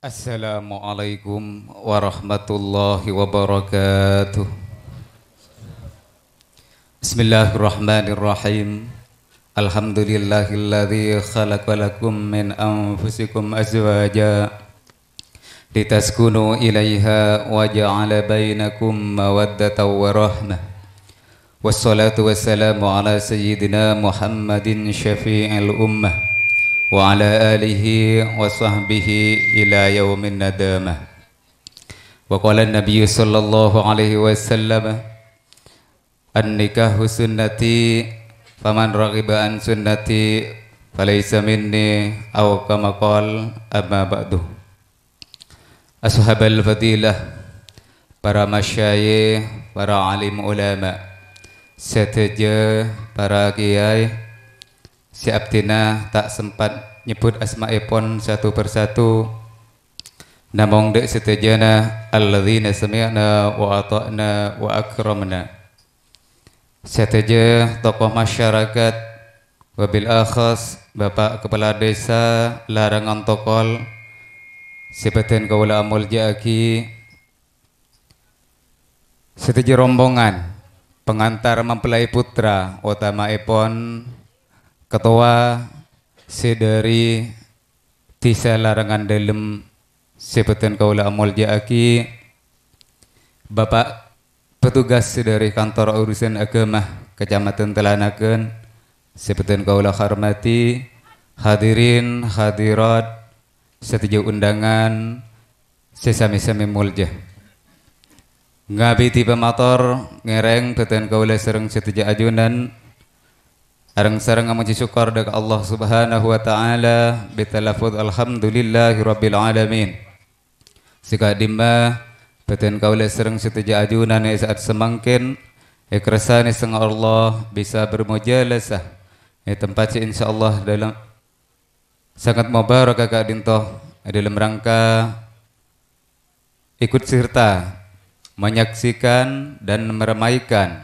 Assalamualaikum warahmatullahi wabarakatuh. Bismillahirrahmanirrahim. Alhamdulillahilladzi khalaqa lakum min anfusikum azwaja litaskunu ilaiha wa ja'ala bainakum mawaddatan wa rahmah. Wassalatu wassalamu ala sayyidina Muhammadin syafi'il ummah wa ala alihi wa sahbihi ila yaumin nadamah. Wa qala an-nabiy sallallahu alaihi wasallam, an-nikahu sunnati faman raghiba an sunnati falaysa minni, aw kama qala amma ba'du. Ashabal fadilah, para masyayikh, para alim ulama, seteja para kiai, si abdina tak sempat nyebut asma'ipun satu persatu, namung dek setejana alladzina sami'na wa ata'na wa akramna. Seteja tokoh masyarakat, wabil akhas Bapak Kepala Desa Larangan Tokol, sebatin kaula amul jaki, seteja rombongan pengantar mempelai putra utamaipun Ketua sedari Desa Larangan Dalem, sebatin kaula amul jaki, Bapak petugas dari kantor urusan agama Kecamatan Telanaken, sebatin kaula hormati, hadirin hadirat setuju undangan sesami-sami mulja. Ngabiti pemator ngereng beten kaula sereng setuju ajunan areng sareng ngamuji syukur dak Allah Subhanahu wa taala bitalafuz alhamdulillahi rabbil alamin. Sika dimba beten kaula sereng setuju ajunan saat semangkin ikrasani sang Allah bisa bermujalasah tempat insyaallah dalam sangat mubarak kakak dintoh dalam rangka ikut serta menyaksikan dan meramaikan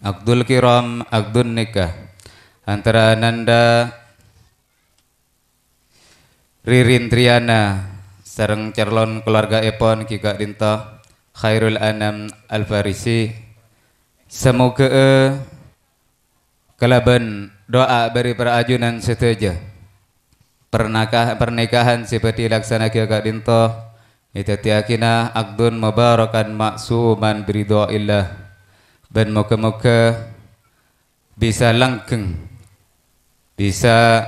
akdul kiram, akdun nikah antara Ananda Ririn Triana sareng calon keluarga epon kika dintoh Khairul Anam Al-Farisi. Semoga kelaban doa beri para ajunan setuju pernikahan seperti laksana kika dintoh itu tiakina akdun mubarakan maksuman biridhaillah, dan moga-moga bisa langgeng, bisa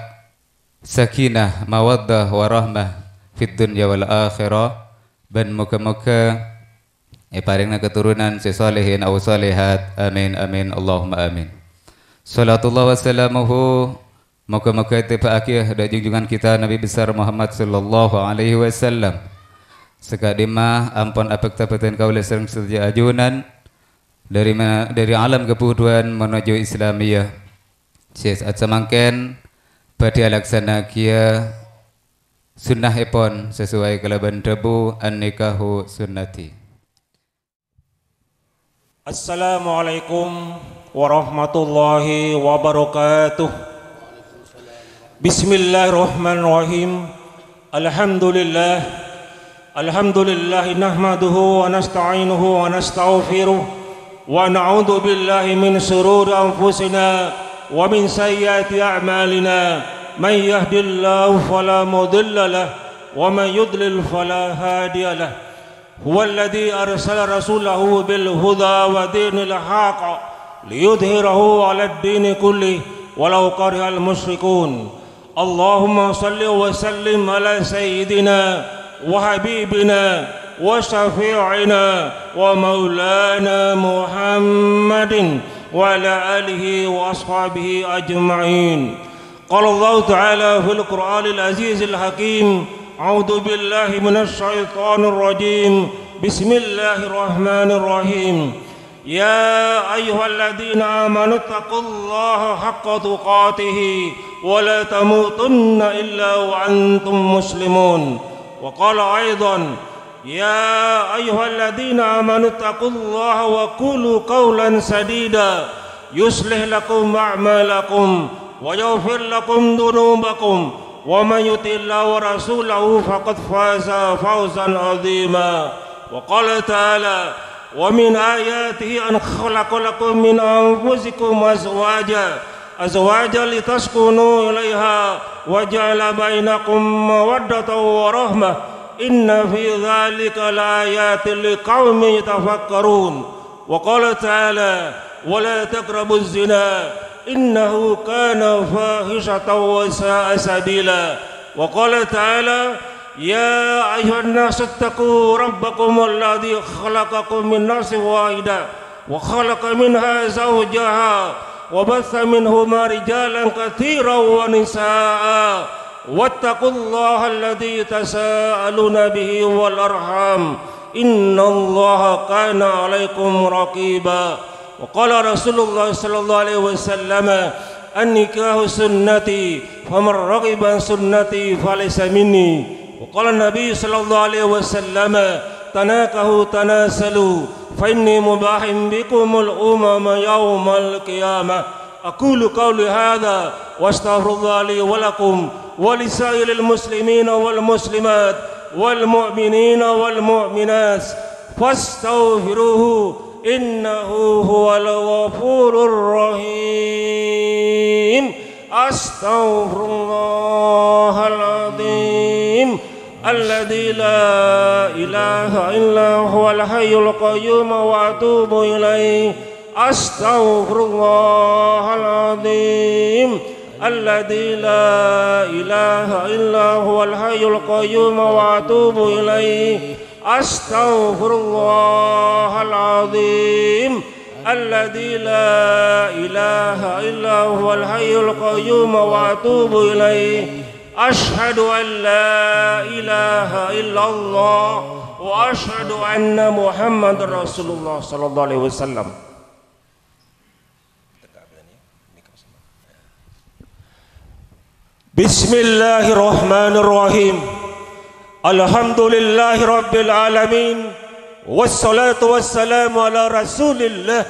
sakinah mawaddah warahmah fid dunya wal akhirah, dan moga-moga paringna keturunan sesalihin aw salihat, amin amin Allahumma amin. Salatullah wassalamuhu moga-moga tiba akhir dari junjungan kita Nabi besar Muhammad sallallahu alaihi wasallam. Sekadimah ampun apek tapetan kaula sereng setuju ajunan dari alam kebuduan menuju Islamiyah. Saat semangken badhe laksana kia sunnah epon sesuai kelaban debu an-nikahu sunnati. Assalamualaikum warahmatullahi wabarakatuh. Bismillahirrahmanirrahim. Alhamdulillah nahmaduhu wa nasta'inuhu wa nastaghfiruh wa na'udzu billahi min shururi anfusina wa min sayyiati a'malina. Man yahdihillahu fala mudilla lahu wa man yudlil fala hadiya lahu. Huwa alladhi arsala rasulahu bil huda wa dinil haqq liyudhhirahu 'ala ad-dini kulli walau karihal musyrikun. Allahumma salli wa sallim ala sayyidina wa habibina wa syafi'ina wa maulana Muhammadin wa ala alihi wa ashabihi ajma'in. Qala Allah ta'ala fil Qur'anil Azizil Hakim, a'udzu billahi minasy syaithanir rajim. Bismillahirrahmanirrahim. Ya ayyuhalladzina amanu taqullaha haqqa tuqatih wa la tamutunna illa wa antum muslimun. Wa qala aidan ya ayyuhalladzina amanu taqullaha wa qulu qawlan sadida yuslih lakum a'malakum wa yaghfir lakum dhunubakum ومن يطع الله ورسوله فقد فاز فوزا عظيما. وقال تعالى: ومن آياته أن خلق لكم من أنفسكم أزواجا لتسكنوا إليها وجعل بينكم مودة ورحمة إن في ذلك لآيات لقوم يتفكرون. وقال تعالى: ولا تقربوا الزنا إنه كان فاحشة وساء سبيلا. وقال تعالى: يا أيها الناس اتقوا ربكم الذي خلقكم من نفس واحدة وخلق منها زوجها وبث منهما رجالا كثيرا ونساء واتقوا الله الذي تساءلون به والأرحام إن الله كان عليكم رقيبا. وقال رسول الله صلى الله عليه وسلم: النكاح سنتي فمن رغب عن سنتي فليس مني. وقال النبي صلى الله عليه وسلم: تناكحوا تناسلوا فإني مباح بكم الأمم يوم القيامة. أقول قولي هذا واستغفر الله لي ولكم ولسائر المسلمين والمسلمات والمؤمنين والمؤمنات فاستغفروه إنه هو الغفور الرحيم. أستغفر الله العظيم الذي لا إله إلا هو الحي القيوم وأتوب إليه. أستغفر الله العظيم الذي لا إله إلا هو الحي القيوم وأتوب إليه. أستغفر الله العظيم الذي لا إله إلا هو الحي القيوم وأتوب إليه. أشهد أن لا إله إلا الله وأشهد أن محمد رسول الله صلى الله عليه وسلم. بسم الله الرحمن الرحيم. الحمد لله رب العالمين والصلاة والسلام على رسول الله.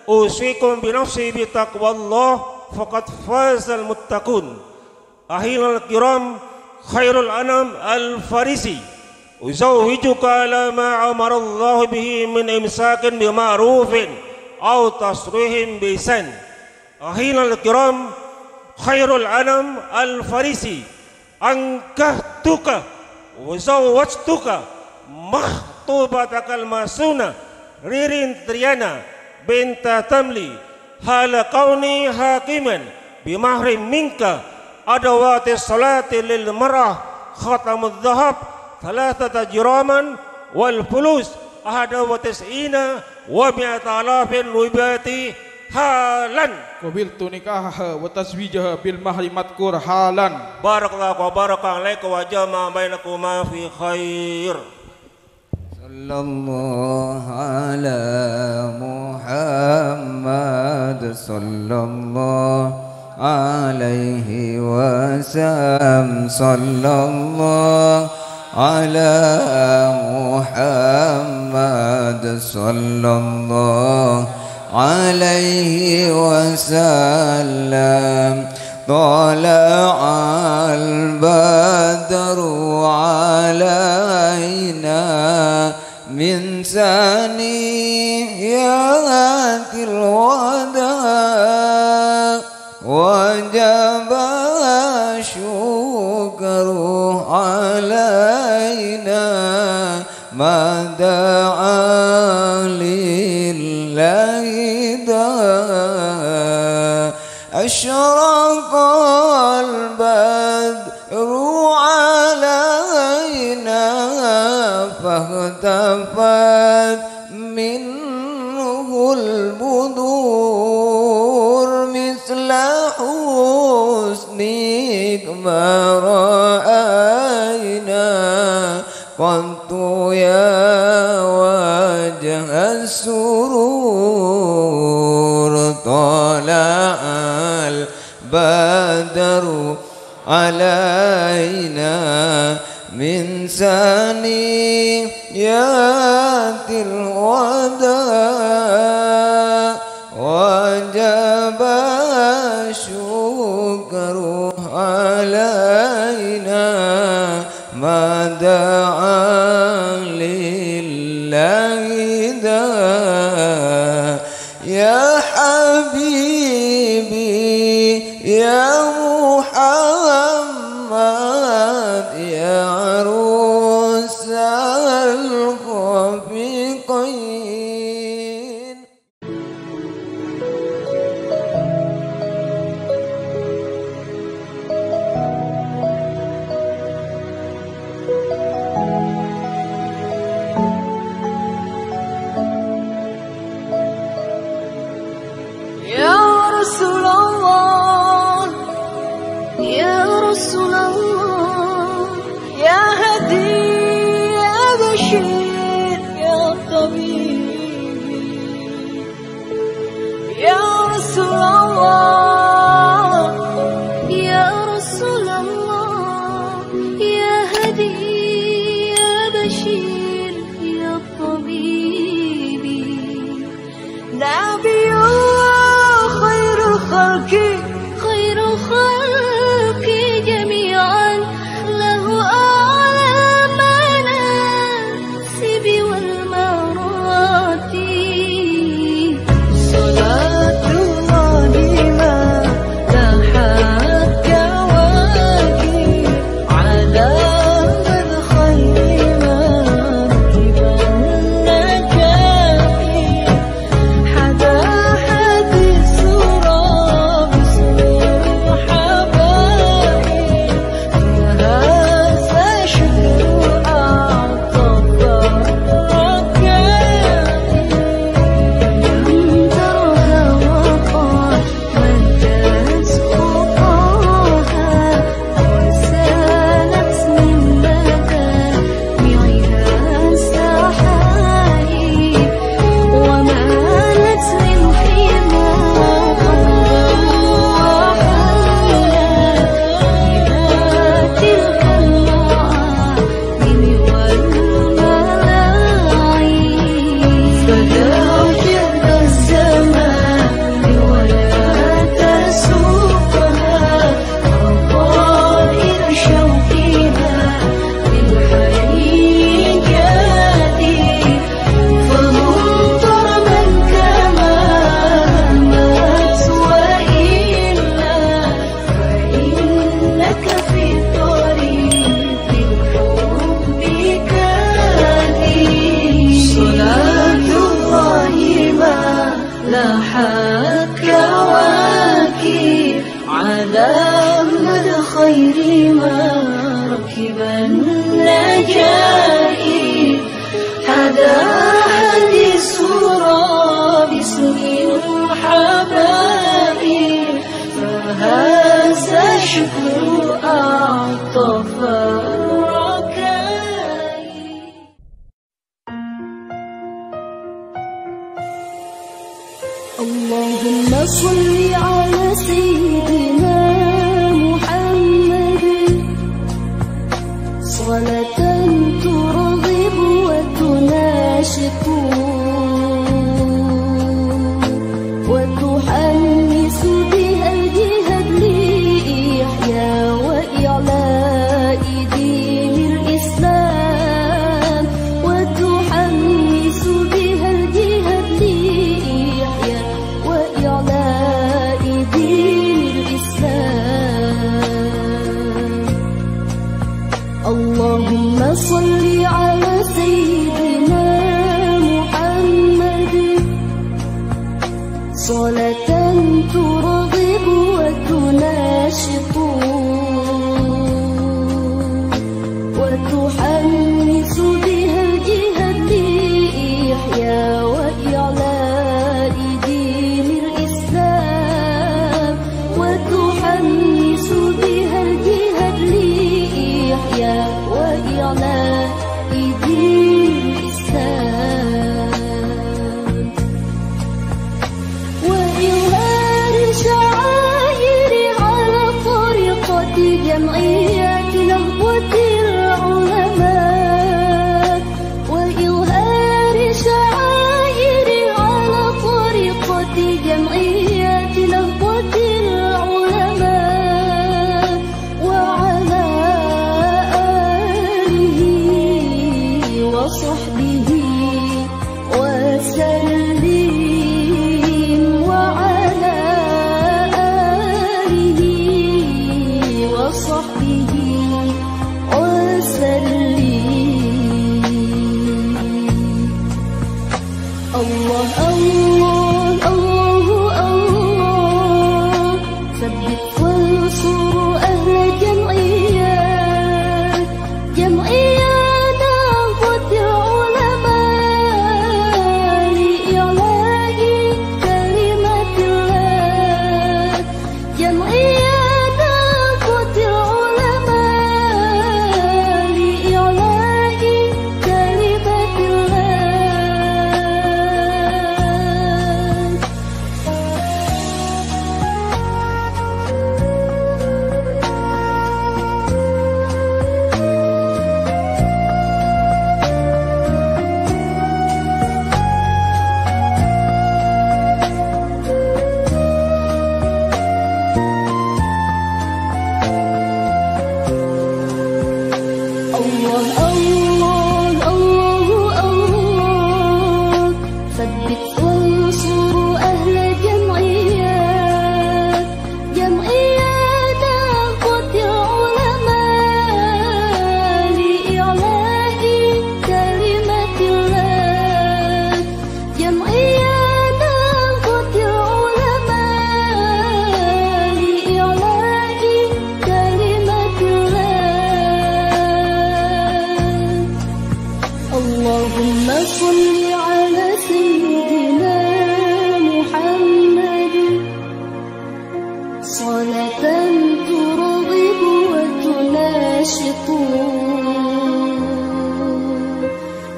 أوصيكم بنفسي بتقوى الله فقد فاز المتقون. أهل الكرام، خير الأنام الفارسي، أزوجك على ما أمر الله به من إمساك بمعروف أو تصريح بإحسان. أهل الكرام، خير الأنام الفارسي، أنكحتك وزوجتك مخطوبتك المسونة ريرين تريانا بنت تملي حال كوني حاكما بمهر منك أدوات الصلاة للمرأة خاتم الذهب 3 جراما والفلوس 91 و100,000 ربية حالا. قبلت نكاحها وتزويجها بالمهر مذكور حالا. بارك الله وبارك عليك وجمع بينكما في خير. صلى الله على محمد صلى الله عليه وسلم. صلى الله على محمد صلى الله عليه وسلم. طلع البدر علينا من ثنيات الوداع وجب الشكر علينا ما دعا لله داع. أشرق البدر علينا فاختفت منه البدور مثل حسنك ما رأينا قط يا وجه السرور. طلع البدر علينا من ثنيات الوداع وجب الشكر علينا لله دا يا حبيبي يا محمد يا عروس الخفيقين. يا رسول الله يا رسول الله يا هدي يا بشير يا طبيب يا رسول الله يا رسول الله يا هدي يا بشير يا طبيب نبي خير الخلق جميعا له أعلى المناسب والمراتب صلاة الله ما لاحت كواكب على من خير مركب النجاة حدا حديث رب سر حبايب هذا شكر أعطف ركائي لم ترها وقال من تسقطها وسالت من مدامعها السحائب ومالت من حمى قلبا وحولا إلى تلك المعالم والملاعين فداخل الزمان ولا تسوقها عطائر شوقها بالحي جادي فمنطر من كما مات وإلا فإنك في طريق الحب كادي صلاة الله ما لاحت كواكب على أحمد خير ما ركب النجائب هذا حديث باسم الحبائب فهذا شكر أعطف الركائب. اللهم صل على سيدنا محمد صلاة ترغب وتناشط وتحمس بها الجهاد لإحياء وإعلاء دين الإسلام وتحمس بها الجهاد لإحياء وإعلاء دين الإسلام. اللهم صل على سيدنا محمد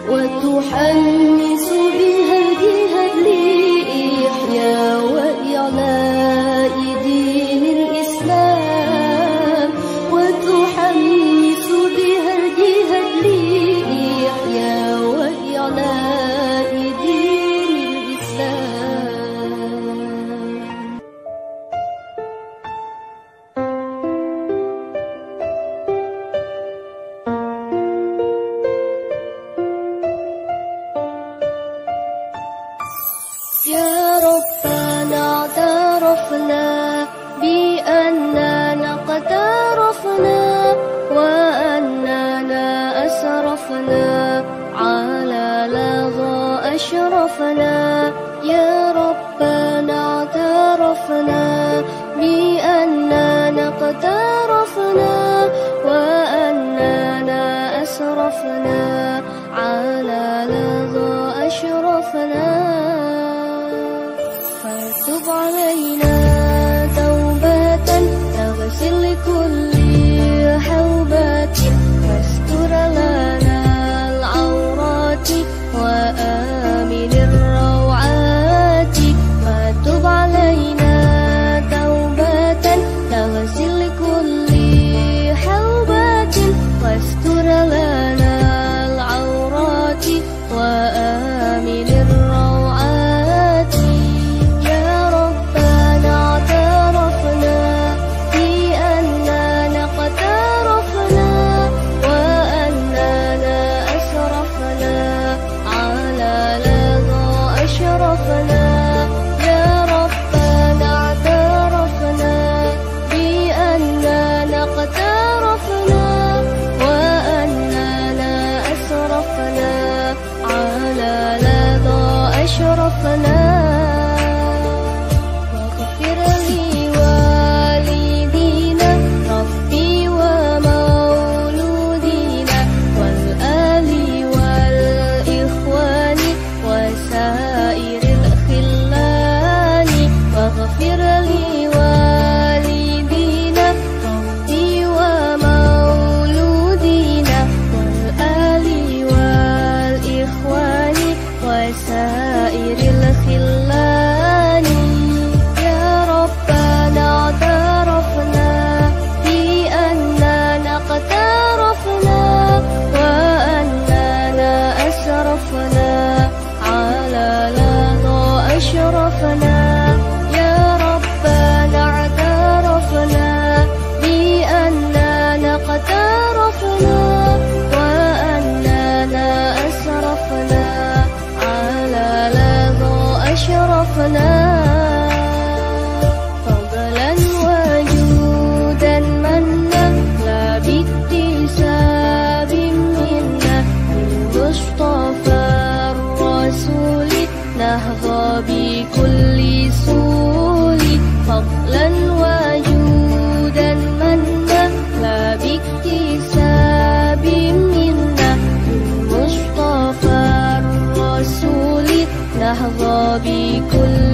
وتحمس بها الجهاد لإحياء وإعلاء دين الإسلام وتحمس بها الجهاد لإحياء وإعلاء دين الإسلام. يا ربنا اعترفنا بأننا قد عرفنا وأننا أسرفنا على لظى أشرفنا. يا ربنا اعترفنا بأننا قد عرفنا وأننا أسرفنا على لظى أشرفنا. فتب علينا توبة تغسل كل حوبة واستر لنا العورات وآمن الروعات. فتب علينا توبة تغسل كل حوبة واستر لنا العورات وآمن الروعات. يا ربنا اعترفنا بأننا قد عرفنا وأننا أسرفنا على لظى أشرفنا. يا ربنا اعترفنا بأننا قد عرفنا وأننا أسرفنا على لظى أشرفنا. واغفر لوالدينا ربي ومولودينا والآل والإخوان وسائر الخلان. واغفر لوالدينا ربي ومولودينا والآل والإخوان وسائر الخلان. يا ربنا اعترفنا بأننا قد عرفنا وأننا أسرفنا على لظى أشرفنا. يا ربنا اعترفنا بأننا قد عرفنا وأننا أسرفنا على لظى أشرفنا. فضلا وجودا منا لا باكتساب منا بالمصطفى الرسول نهضى بكل سول. فضلا وجودا منا لا باكتساب منا بالمصطفى الرسول نهضى بكل